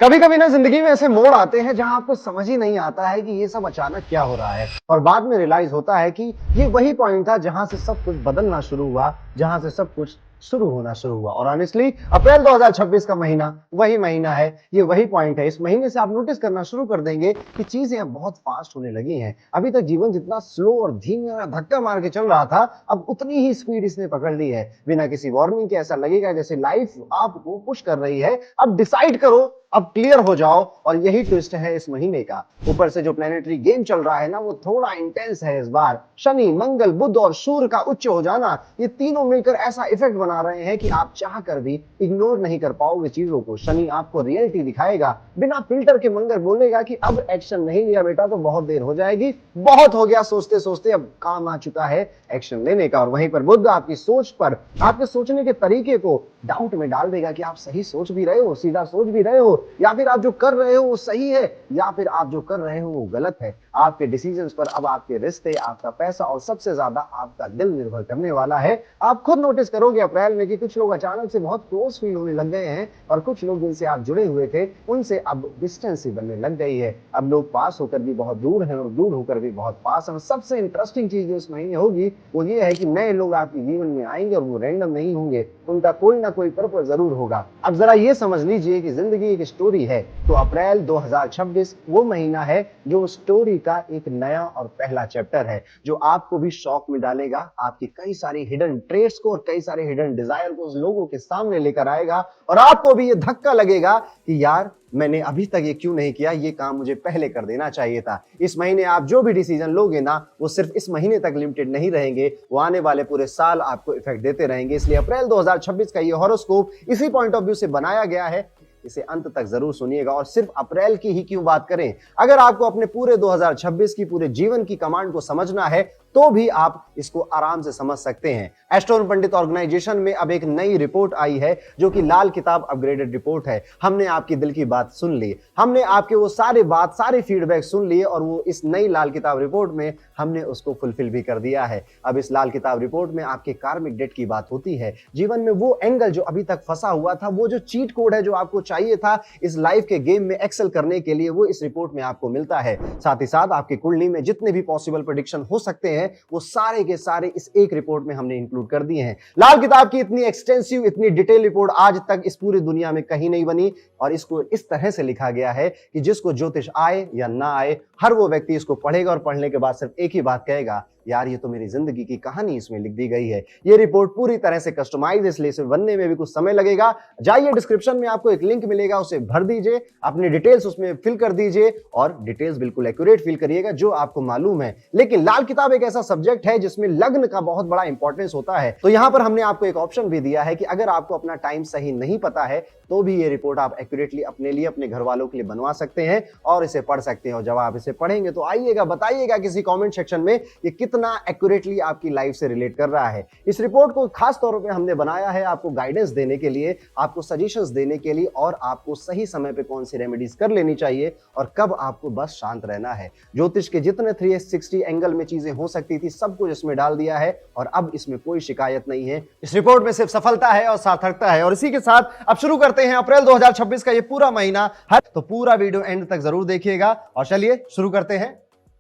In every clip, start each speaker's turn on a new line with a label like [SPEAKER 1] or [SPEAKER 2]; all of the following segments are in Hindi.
[SPEAKER 1] कभी कभी ना जिंदगी में ऐसे मोड़ आते हैं जहां आपको समझ ही नहीं आता है कि ये सब अचानक क्या हो रहा है और बाद में रियलाइज होता है कि ये वही पॉइंट था जहां से सब कुछ बदलना शुरू हुआ, जहां से सब कुछ शुरू होना शुरू हुआ। और ऑनेस्टली अप्रैल 2026 का महीना वही महीना है, ये वही पॉइंट है। इस महीने से आप नोटिस करना शुरू कर देंगे कि चीजें अब बहुत फास्ट होने लगी हैं। अभी तक जीवन जितना स्लो और धीमे और धक्का मार के चल रहा था, अब उतनी ही स्पीड इसने पकड़ ली है। बिना किसी वार्निंग के ऐसा लगेगा जैसे लाइफ आपको पुश कर रही है, अब डिसाइड करो, अब क्लियर हो जाओ। और यही ट्विस्ट है इस महीने का। ऊपर से जो प्लेनेटरी गेम चल रहा है ना, वो थोड़ा इंटेंस है इस बार। शनि, मंगल, बुध और सूर्य का उच्च हो जाना, ये तीनों मिलकर ऐसा इफेक्ट बना रहे हैं कि आप चाह कर भी इग्नोर नहीं कर पाओगे चीजों को। शनि आपको रियलिटी दिखाएगा, बिना फिल्टर के मंगल बोलेगा कि अब एक्शन नहीं लिया बेटा तो बहुत देर हो जाएगी, बहुत हो गया सोचते सोचते, अब काम आ चुका है एक्शन लेने का। और वहीं पर बुध आपकी सोच पर, आपके सोचने के तरीके को डाउट में डाल देगा कि आप सही सोच भी रहे हो, सीधा सोच भी रहे हो, या फिर आप जो कर रहे हो वो सही है, या फिर आप जो कर रहे हो वो गलत है। आपके डिसीजंस पर अब आपके रिश्ते, आपका पैसा और सबसे ज्यादा आपका दिल निर्भर करने वाला है। आप खुद नोटिस करोगे अप्रैल में कि कुछ लोग अचानक से बहुत क्लोज फील होने लग गए हैं और कुछ लोग जिनसे आप जुड़े हुए थे उनसे अब डिस्टेंस ही बनने लग गई है। अब लोग पास होकर भी बहुत दूर हैं और दूर होकर भी बहुत पास हैं। सबसे इंटरेस्टिंग चीज जो इस महीने होगी वो ये है कि नए लोग आपके जीवन में आएंगे और वो रैंडम नहीं होंगे, उनका कोई ना कोई पर्पस जरूर होगा। अब जरा ये समझ लीजिए कि जिंदगी एक स्टोरी है, तो अप्रैल 2026 वो महीना है जो स्टोरी का एक नया और पहला चैप्टर है, जो आपको भी शॉक में डालेगा, आपकी कई सारी हिडन ट्रेड्स को और कई सारे हिडन डिजायर को उस लोगों के सामने लेकर आएगा। और आपको भी ये धक्का लगेगा कि यार मैंने अभी तक ये क्यों नहीं किया, ये काम मुझे पहले कर देना चाहिए था। इस महीने आप जो भी डिसीजन लोगे ना, वो सिर्फ इस महीने तक लिमिटेड नहीं रहेंगे, वो आने वाले पूरे साल आपको इफेक्ट देते रहेंगे। इसलिए अप्रैल 2026 का ये हॉरोस्कोप इसी पॉइंट ऑफ व्यू से बनाया गया है, इसे अंत तक जरूर सुनिएगा। और सिर्फ अप्रैल की ही क्यों बात करें, अगर आपको अपने पूरे 2026 की, पूरे जीवन की कमांड को समझना है तो भी आप इसको आराम से समझ सकते हैं। एस्ट्रो पंडित ऑर्गेनाइजेशन में अब एक नई रिपोर्ट आई है जो कि लाल किताब अपग्रेडेड रिपोर्ट है। हमने आपकी दिल की बात सुन ली, हमने आपके वो सारे फीडबैक सुन लिए और वो इस नई लाल किताब रिपोर्ट में हमने उसको फुलफिल भी कर दिया है। अब इस लाल किताब रिपोर्ट में आपके कार्मिक डेट की बात होती है। जीवन में वो एंगल जो अभी तक फंसा हुआ था, वो जो चीट कोड है जो आपको चाहिए था इस लाइफ के गेम में एक्सेल करने के लिए, वो इस रिपोर्ट में आपको मिलता है। साथ ही साथ आपकी कुंडली में जितने भी पॉसिबल प्रेडिक्शन हो सकते हैं वो सारे के सारे इस एक रिपोर्ट में हमने इंक्लूड कर दिए हैं। लाल किताब की इतनी एक्सटेंसिव, इतनी डिटेल रिपोर्ट आज तक इस पूरी दुनिया में कहीं नहीं बनी। और इसको इस तरह से लिखा गया है कि जिसको ज्योतिष आए या ना आए, हर वो व्यक्ति इसको पढ़ेगा और पढ़ने के बाद सिर्फ एक ही बात कहेगा, यार ये तो मेरी जिंदगी की कहानी इसमें लिख दी गई है। ये रिपोर्ट पूरी तरह से कस्टमाइज, इसलिए इसे बनने में भी कुछ समय लगेगा। जाइए डिस्क्रिप्शन में आपको एक लिंक मिलेगा, उसे भर दीजिए, अपनी डिटेल्स उसमें फिल कर दीजिए और डिटेल्स बिल्कुल एक्यूरेट फिल करिएगा जो आपको मालूम है। लेकिन लाल किताब एक ऐसा सब्जेक्ट है जिसमें लग्न का बहुत बड़ा इंपॉर्टेंस होता है, तो यहां पर हमने आपको एक ऑप्शन भी दिया है कि अगर आपको अपना टाइम सही नहीं पता है तो भी ये रिपोर्ट आप एक्यूरेटली अपने लिए, अपने घर वालों के लिए बनवा सकते हैं और इसे पढ़ सकते हैं। और जब आप इसे पढ़ेंगे तो आइएगा, बताइएगा किसी कमेंट सेक्शन में ये कितना एक्यूरेटली आपकी लाइफ से रिलेट कर रहा है। इस रिपोर्ट को खास तौर पे हमने बनाया है आपको गाइडेंस देने के लिए, आपको सजेशंस देने के लिए और आपको सही समय पे कौन सी रेमेडीज कर लेनी चाहिए और कब आपको बस शांत रहना है। ज्योतिष के जितने 360 एंगल में चीजें हो सकती थी सब कुछ इसमें डाल दिया है और अब इसमें कोई शिकायत नहीं है। इस रिपोर्ट में सिर्फ सफलता है और सार्थकता है। और इसी के साथ अब शुरू करते हैं अप्रैल 2026 का ये पूरा महीना। तो पूरा वीडियो एंड तक जरूर देखिएगा। और चलिए शुरू करते हैं,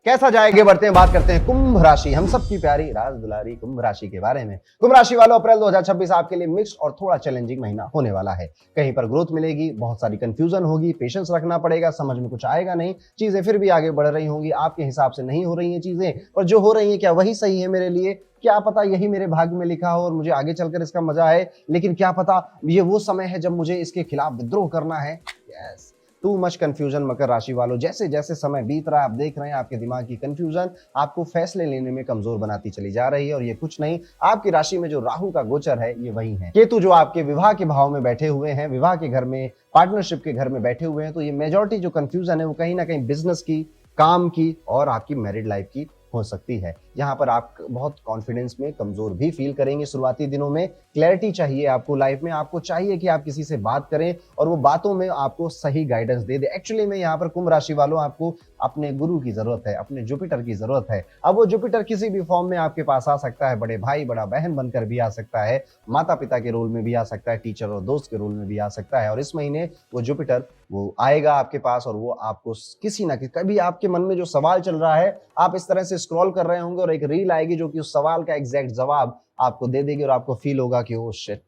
[SPEAKER 1] कैसा जाएगा बढ़ते हैं, बात करते हैं कुंभ राशि, हम सबकी प्यारी राज दुलारी कुंभ राशि के बारे में। कुंभ राशि वालों, अप्रैल 2026 आपके लिए मिक्स्ड और थोड़ा चैलेंजिंग महीना होने वाला है। कहीं पर ग्रोथ मिलेगी, बहुत सारी कंफ्यूजन होगी, पेशेंस रखना पड़ेगा, समझ में कुछ आएगा नहीं, चीजें फिर भी आगे बढ़ रही होंगी, आपके हिसाब से नहीं हो रही हैं चीजें, और जो हो रही है क्या वही सही है मेरे लिए, क्या पता यही मेरे भाग्य में लिखा हो और मुझे आगे चलकर इसका मजा आए, लेकिन क्या पता ये वो समय है जब मुझे इसके खिलाफ विद्रोह करना है। यस, टू मच कंफ्यूजन मकर राशि वालों। जैसे जैसे समय बीत रहा है आप देख रहे हैं आपके दिमाग की कंफ्यूजन आपको फैसले लेने में कमजोर बनाती चली जा रही है। और ये कुछ नहीं, आपकी राशि में जो राहु का गोचर है ये वही है। केतु जो आपके विवाह के भाव में बैठे हुए हैं, विवाह के घर में, पार्टनरशिप के घर में बैठे हुए हैं, तो ये मेजॉरिटी जो कंफ्यूजन है वो कहीं ना कहीं बिजनेस की, काम की और आपकी मैरिड लाइफ की हो सकती है। यहाँ पर आप बहुत कॉन्फिडेंस में कमजोर भी फील करेंगे शुरुआती दिनों में। क्लैरिटी चाहिए आपको लाइफ में, आपको चाहिए कि आप किसी से बात करें और वो बातों में आपको सही गाइडेंस दे दे। एक्चुअली में यहाँ पर कुंभ राशि वालों आपको अपने गुरु की जरूरत है, अपने जुपिटर की जरूरत है। अब वो जुपिटर किसी भी फॉर्म में आपके पास आ सकता है, बड़े भाई बड़ा बहन बनकर भी आ सकता है, माता पिता के रोल में भी आ सकता है, टीचर और दोस्त के रोल में भी आ सकता है। और इस महीने वो जुपिटर वो आएगा आपके पास और वो आपको किसी ना किसी, कभी आपके मन में जो सवाल चल रहा है, आप इस तरह से स्क्रॉल कर रहे होंगे और एक रील आएगी जो कि उस सवाल का एग्जैक्ट जवाब आपको दे देगी और आपको फील होगा कि ओ शिट,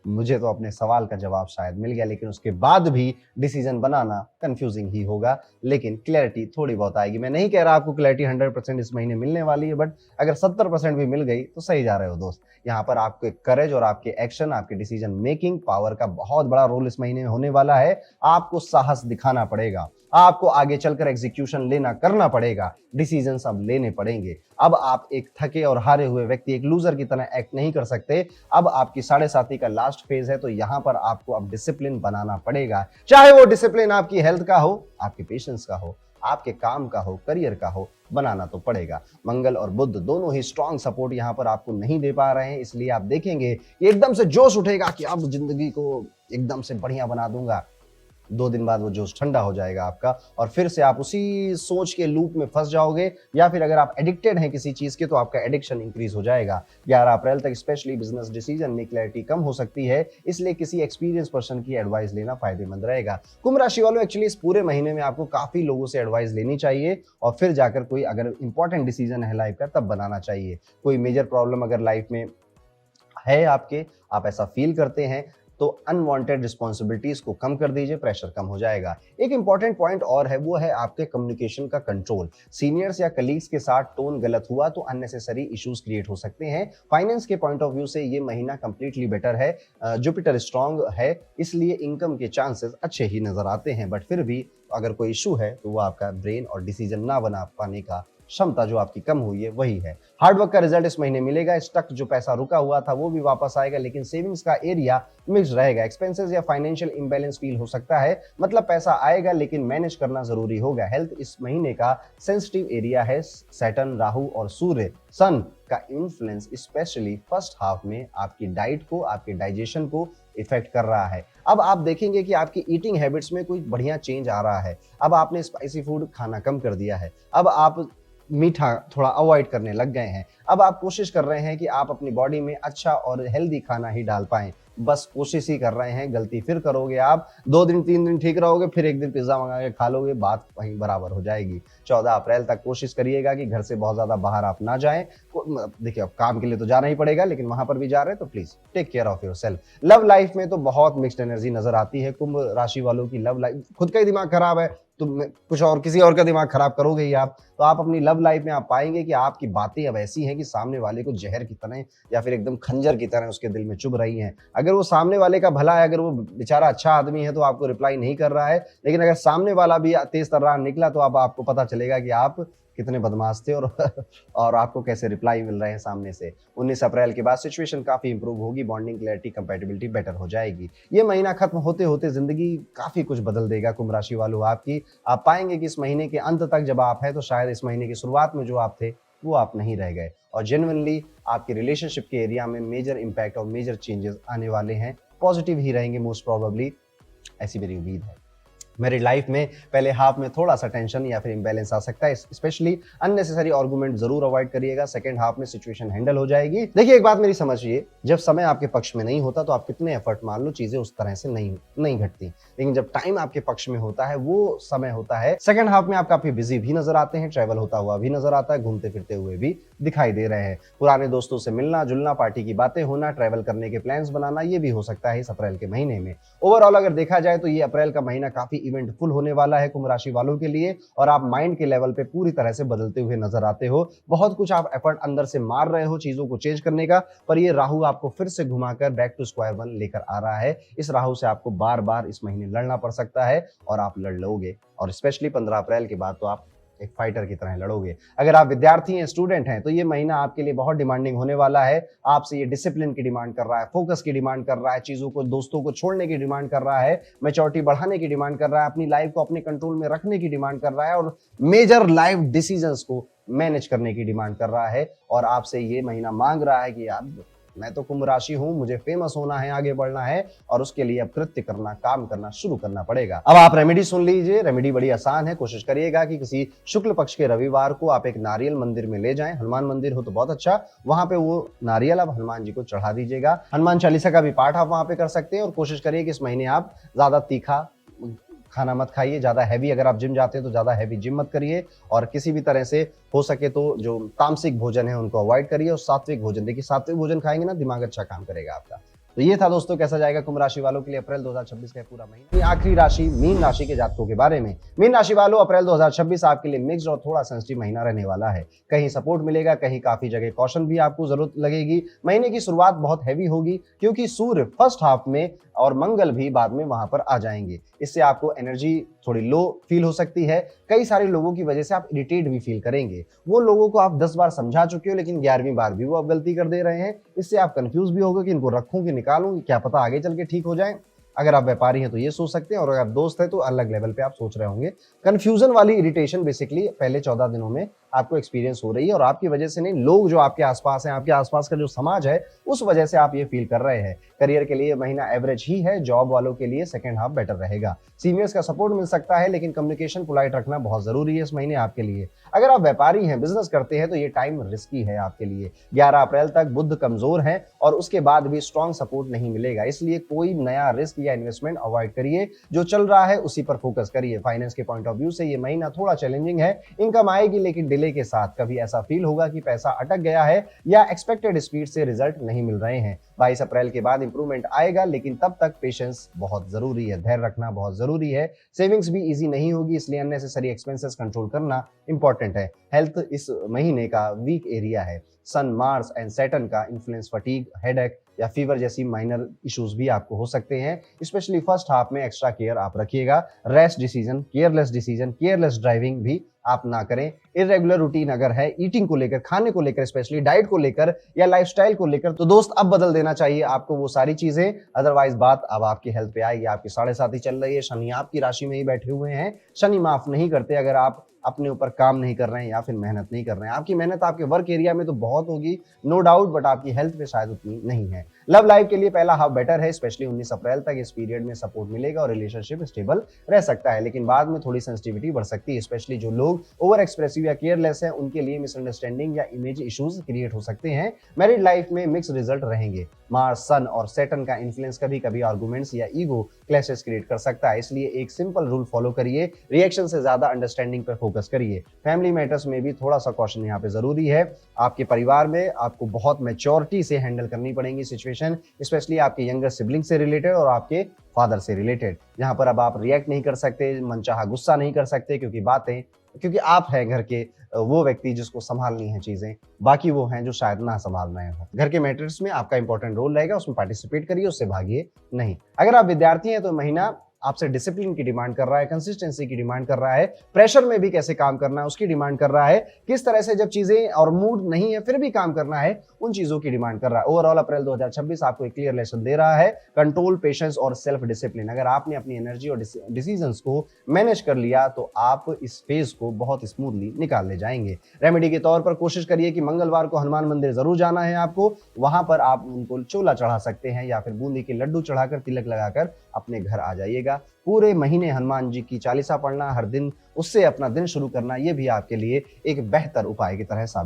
[SPEAKER 1] मुझे तो अपने सवाल का जवाब शायद मिल गया। लेकिन उसके बाद भी डिसीजन बनाना कंफ्यूजिंग ही होगा, लेकिन क्लैरिटी थोड़ी बहुत आएगी। मैं नहीं कह रहा आपको क्लैरिटी 100% इस महीने मिलने वाली है, बट अगर 70% भी मिल गई तो सही जा रहे हो दोस्त। यहाँ पर आपके करेज और आपके एक्शन, आपके डिसीजन मेकिंग पावर का बहुत बड़ा रोल इस महीने में होने वाला है। आपको साहस दिखाना पड़ेगा, आपको आगे चलकर एग्जीक्यूशन लेना करना पड़ेगा, डिसीजन अब लेने पड़ेंगे। अब आप एक थके और हारे हुए व्यक्ति, एक लूजर की तरह एक्ट नहीं कर सकते। अब आपकी 7.5 का लास्ट फेज है, तो यहां पर आपको अब डिसिप्लिन बनाना पड़ेगा। चाहे वो डिसिप्लिन आपकी हेल्थ का हो, आपके पेशेंस का हो, आपके काम का हो, करियर का हो, बनाना तो पड़ेगा। मंगल और बुध दोनों ही स्ट्रांग सपोर्ट यहां पर आपको नहीं दे पा रहे हैं, इसलिए आप देखेंगे एकदम से जोश उठेगा कि अब जिंदगी को एकदम से बढ़िया बना दूंगा। 2 दिन बाद वो जोश ठंडा हो जाएगा आपका और फिर से आप उसी सोच के लूप में फंस जाओगे, या फिर अगर आप एडिक्टेड हैं किसी चीज के तो आपका एडिक्शन इंक्रीज हो जाएगा। 11 अप्रैल तक स्पेशली बिजनेस डिसीजन में क्लैरिटी कम हो सकती है, इसलिए किसी एक्सपीरियंस पर्सन की एडवाइस लेना फायदेमंद रहेगा। कुंभ राशि वालों, एक्चुअली इस पूरे महीने में आपको काफी लोगों से एडवाइस लेनी चाहिए और फिर जाकर कोई अगर इंपॉर्टेंट डिसीजन है लाइफ का तब बनाना चाहिए। कोई मेजर प्रॉब्लम अगर लाइफ में है आपके, आप ऐसा फील करते हैं, तो अनवांटेड रिस्पॉन्सिबिलिटीज को कम कर दीजिए, प्रेशर कम हो जाएगा। एक इंपॉर्टेंट पॉइंट और है, वो है आपके कम्युनिकेशन का कंट्रोल। सीनियर्स या कलीग्स के साथ टोन गलत हुआ तो अननेसेसरी इश्यूज क्रिएट हो सकते हैं। फाइनेंस के पॉइंट ऑफ व्यू से ये महीना कंप्लीटली बेटर है। जुपिटर स्ट्रांग है, इसलिए इनकम के चांसेस अच्छे ही नजर आते हैं, बट फिर भी अगर कोई इशू है तो वो आपका ब्रेन और डिसीजन ना बना पाने का क्षमता जो आपकी कम हुई है वही है। हार्डवर्क का रिजल्ट इस महीने मिलेगा। स्टक जो पैसा रुका हुआ था वो भी वापस आएगा, लेकिन सेविंग्स का एरिया मिक्स रहेगा। एक्सपेंसेस या फाइनेंशियल इंबैलेंस फील हो सकता है, मतलब पैसा आएगा लेकिन मैनेज करना जरूरी होगा। हेल्थ इस महीने का सेंसिटिव एरिया है। सैटर्न, राहु और सूर्य, सन का इन्फ्लुएंस स्पेशली फर्स्ट हाफ में आपकी डाइट को, आपके डाइजेशन को इफेक्ट कर रहा है। अब आप देखेंगे कि आपकी ईटिंग हैबिट्स में कोई बढ़िया चेंज आ रहा है। अब आपने स्पाइसी फूड खाना कम कर दिया है, अब आप मीठा थोड़ा अवॉइड करने लग गए हैं। अब आप कोशिश कर रहे हैं कि आप अपनी बॉडी में अच्छा और हेल्दी खाना ही डाल पाएं, बस कोशिश ही कर रहे हैं। गलती फिर करोगे आप, 2 दिन 3 दिन ठीक रहोगे, फिर एक दिन पिज्जा मंगा के खा लोगे, बात वहीं बराबर हो जाएगी। 14 अप्रैल तक कोशिश करिएगा कि घर से बहुत ज्यादा बाहर आप ना जाएं। देखिए, अब काम के लिए तो जाना ही पड़ेगा, लेकिन वहां पर भी जा रहे हैं तो please take care of yourself. Love life में तो बहुत मिक्स्ड एनर्जी नजर आती है। कुंभ राशि वालों की लव लाइफ, खुद का ही दिमाग खराब है तो कुछ और किसी और का दिमाग खराब करोगे ही आप। तो आप अपनी लव लाइफ में आप पाएंगे कि आपकी बातें अब ऐसी हैं कि सामने वाले को जहर की तरह या फिर एकदम खंजर की तरह उसके दिल में चुभ रही हैं। अगर वो सामने वाले का भला है, अगर वो बेचारा अच्छा आदमी है तो आपको रिप्लाई नहीं कर रहा है, लेकिन अगर सामने वाला भी तेज तर्रार निकला तो अब आपको पता चलेगा कि आप कितने बदमाश थे और आपको कैसे रिप्लाई मिल रहे हैं सामने से। 19 अप्रैल के बाद सिचुएशन काफी इंप्रूव होगी, बॉन्डिंग, क्लैरिटी, कंपैटिबिलिटी बेटर हो जाएगी। ये महीना खत्म होते होते जिंदगी काफी कुछ बदल देगा कुंभ राशि वालों आपकी। आप पाएंगे कि इस महीने के अंत तक जब आप हैं तो शायद इस महीने की शुरुआत में जो आप थे वो आप नहीं रह गए, और जेन्युइनली आपके रिलेशनशिप के एरिया में मेजर इंपैक्ट और मेजर चेंजेस आने वाले हैं। पॉजिटिव ही रहेंगे मोस्ट प्रोबेबली, ऐसी मेरी उम्मीद है। मेरी लाइफ में पहले हाफ में थोड़ा सा टेंशन या फिर इंबैलेंस आ सकता है, स्पेशली अननेसेसरी आर्गुमेंट जरूर अवॉइड करिएगा। सेकंड हाफ में सिचुएशन हैंडल हो जाएगी। देखिए, एक बात मेरी समझिए, जब समय आपके पक्ष में नहीं होता तो आप कितने एफर्ट मान लो, चीजें उस तरह से नहीं घटती, लेकिन जब टाइम आपके पक्ष में होता है, वो समय होता है। सेकंड हाफ में आप काफी बिजी भी नजर आते हैं, ट्रैवल होता हुआ भी नजर आता है, घूमते फिरते हुए भी दिखाई दे रहे हैं। पुराने दोस्तों से मिलना जुलना, पार्टी की बातें होना, ट्रैवल करने के प्लान्स बनाना, ये भी हो सकता है इस अप्रैल के महीने में। ओवरऑल अगर देखा जाए तो ये अप्रैल का महीना काफी इवेंटफुल होने वाला है कुंभ राशि वालों के लिए, और आप माइंड के लेवल पे पूरी तरह से बदलते हुए नजर आते हो। बहुत कुछ आप एफर्ट अंदर से मार रहे हो चीजों को चेंज करने का, पर ये राहु आपको फिर से घुमाकर बैक टू स्क्वायर वन लेकर आ रहा है। इस राहु से आपको बार बार इस महीने लड़ना पड़ सकता है, और आप लड़ लोगे, और स्पेशली 15 अप्रैल के बाद तो आप एक फाइटर की तरह लड़ोगे। अगर आप विद्यार्थी हैं, स्टूडेंट हैं, तो ये महीना आपके लिए बहुत डिमांडिंग होने वाला है। आपसे ये डिसिप्लिन की डिमांड कर रहा है, फोकस की डिमांड कर रहा है, चीजों को, दोस्तों को छोड़ने की डिमांड कर रहा है, मैच्योरिटी बढ़ाने की डिमांड कर रहा है, अपनी लाइफ को अपने कंट्रोल में रखने की डिमांड कर रहा है, और मेजर लाइफ डिसीजंस को मैनेज करने की डिमांड कर रहा है। और आपसे ये महीना मांग रहा है कि यार मैं तो कुंभ राशि हूं, मुझे फेमस होना है, आगे बढ़ना है और उसके लिए अब कृत्य करना, काम करना शुरू करना पड़ेगा। अब आप रेमेडी सुन लीजिए। रेमेडी बड़ी आसान है। कोशिश करिएगा कि किसी शुक्ल पक्ष के रविवार को आप एक नारियल मंदिर में ले जाएं। हनुमान मंदिर हो तो बहुत अच्छा, वहां पे वो नारियल आप हनुमान जी को चढ़ा दीजिएगा। हनुमान चालीसा का भी पाठ आप वहां पे कर सकते हैं और कोशिश करिए कि इस महीने आप ज्यादा तीखा खाना मत खाइए, ज्यादा हैवी, अगर आप जिम जाते हैं तो ज्यादा हैवी जिम मत करिए और किसी भी तरह से हो सके तो जो तामसिक भोजन है उनको अवॉइड करिए और सात्विक भोजन, देखिए सात्विक भोजन खाएंगे ना, दिमाग अच्छा काम करेगा आपका। तो ये था दोस्तों कैसा जाएगा कुंभ राशि वालों के लिए अप्रैल 2026 का पूरा महीना। आखिरी राशि मीन राशि के जातकों के बारे में। मीन राशि वालों, अप्रैल 2026 आपके लिए मिक्स्ड और थोड़ा सेंसिटिव महीना रहने वाला है। कहीं सपोर्ट मिलेगा, कहीं काफी जगह कॉशन भी आपको जरूरत लगेगी। महीने की शुरुआत बहुत हैवी होगी क्योंकि सूर्य फर्स्ट हाफ में और मंगल भी बाद में वहां पर आ जाएंगे। इससे आपको एनर्जी थोड़ी लो फील हो सकती है। कई सारे लोगों की वजह से आप इरिटेट भी फील करेंगे। वो लोगों को आप 10 बार समझा चुके हो लेकिन 11वीं बार भी वो आप गलती कर दे रहे हैं। इससे आप कंफ्यूज भी होगे कि इनको रखूं कि निकालूं, क्या पता आगे चल के ठीक हो जाए। अगर आप व्यापारी हैं तो ये सोच सकते हैं और अगर आप दोस्त हैं तो अलग लेवल पे आप सोच रहे होंगे। कंफ्यूजन वाली इरिटेशन बेसिकली पहले 14 दिनों में आपको एक्सपीरियंस हो रही है और आपकी वजह से नहीं, लोग जो आपके आसपास हैं, आपके आसपास का जो समाज है उस वजह से आप ये फील कर रहे हैं। करियर के लिए महीना एवरेज ही है। जॉब वालों के लिए सेकंड हाफ बेटर रहेगा। सीनियर्स का सपोर्ट मिल सकता है लेकिन कम्युनिकेशन पोलाइट रखना बहुत जरूरी है इस महीने आपके लिए। अगर आप व्यापारी हैं, बिजनेस करते हैं तो ये टाइम रिस्की है आपके लिए। 11 अप्रैल तक बुध कमजोर है और उसके बाद भी स्ट्रॉन्ग सपोर्ट नहीं मिलेगा, इसलिए कोई नया रिस्क या इन्वेस्टमेंट अवॉइड करिए। जो चल रहा है उसी पर फोकस करिए। फाइनेंस के पॉइंट ऑफ व्यू से ये महीना थोड़ा चैलेंजिंग है। इनकम आएगी लेकिन डिले के साथ। कभी ऐसा फील होगा कि पैसा अटक गया है या एक्सपेक्टेड स्पीड से रिजल्ट नहीं मिल रहे हैं। 22 अप्रैल के बाद इंप्रूवमेंट आएगा लेकिन तब तक पेशेंस बहुत जरूरी है, धैर्य रखना बहुत जरूरी है। सेविंग्स भी इजी नहीं होगी, इसलिए अननेसेसरी एक्सपेंसेस कंट्रोल करना इंपॉर्टेंट है। हेल्थ इस महीने का वीक एरिया है। सन, मार्स एंड सैटर्न का इन्फ्लुएंस फटीग, हेडेक या फीवर जैसी माइनर इश्यूज भी आपको हो सकते हैं। स्पेशली फर्स्ट हाफ में एक्स्ट्रा केयर आप रखिएगा। रैश डिसीजन, केयरलेस ड्राइविंग भी आप ना करें। इरेगुलर रूटीन अगर है ईटिंग को लेकर, खाने को लेकर, स्पेशली डाइट को लेकर या लाइफस्टाइल को लेकर, तो दोस्त अब बदल देना चाहिए आपको वो सारी चीजें। अदरवाइज बात अब आपकी हेल्थ पे आएगी। आपकी 7.5 चल रही है, शनि आपकी राशि में ही बैठे हुए हैं। शनि माफ नहीं करते अगर आप अपने ऊपर काम नहीं कर रहे हैं या फिर मेहनत नहीं कर रहे हैं। आपकी मेहनत आपके वर्क एरिया में तो बहुत होगी, नो डाउट, बट आपकी हेल्थ पे शायद उतनी नहीं है। लव लाइफ के लिए पहला हाफ बेटर है। स्पेशली 19 अप्रैल तक इस पीरियड में सपोर्ट मिलेगा और रिलेशनशिप स्टेबल रह सकता है, लेकिन बाद में थोड़ी सेंसिटिविटी बढ़ सकती है। स्पेशली जो लोग ओवर एक्सप्रेसिव या केयरलेस हैं उनके लिए मिसअंडरस्टैंडिंग या इमेज इश्यूज क्रिएट हो सकते हैं। मैरिड लाइफ में मिक्स रिजल्ट रहेंगे। मार्स, सन और सैटर्न का इन्फ्लुएंस कभी कभी आर्गुमेंट्स या ईगो क्लैशेस क्रिएट कर सकता है, इसलिए एक सिंपल रूल फॉलो करिए। रिएक्शन से ज्यादा अंडरस्टैंडिंग पर फोकस करिए। फैमिली मैटर्स में भी थोड़ा सा कॉशन यहाँ पे जरूरी है। आपके परिवार में आपको बहुत मैच्योरिटी से हैंडल करनी पड़ेगी सिचुएशन, स्पेशली आपके यंगर सिबलिंग से रिलेटेड और आपके फादर से रिलेटेड। यहाँ पर अब आप रिएक्ट नहीं कर सकते, मनचाहा गुस्सा नहीं कर सकते क्योंकि आप हैं घर के वो व्यक्ति जिसको संभालनी है चीजें, बाकी वो हैं जो शायद ना संभाल रहे हो। घर के मैटर्स में आपका इंपॉर्टेंट रोल रहेगा, उसमें पार्टिसिपेट करिए, उससे भागिए नहीं। अगर आप विद्यार्थी हैं तो महीना आपसे डिसिप्लिन की डिमांड कर रहा है, कंसिस्टेंसी की डिमांड कर रहा है, प्रेशर में भी कैसे काम करना है उसकी डिमांड कर रहा है, किस तरह से जब चीजें और मूड नहीं है फिर भी काम करना है उन चीजों की डिमांड कर रहा है। ओवरऑल अप्रैल 2026 आपको एक क्लियर लेसन दे रहा है, कंट्रोल, पेशेंस और सेल्फ डिसिप्लिन। अगर आपने अपनी एनर्जी और डिसीजंस को मैनेज कर लिया तो आप इस फेज को बहुत स्मूथली निकाल ले जाएंगे। रेमेडी के तौर पर कोशिश करिए कि मंगलवार को हनुमान मंदिर जरूर जाना है आपको, वहां पर आप उनको चोला चढ़ा सकते हैं या फिर बूंदी के लड्डू चढ़ाकर, तिलक लगाकर अपने घर आ जाइएगा। पूरे महीने हनुमान जी की चालीसा पढ़ना, हर दिन उससे अपना दिन शुरू करना, ये भी आपके लिए एक बेहतर उपाय की तरह साबित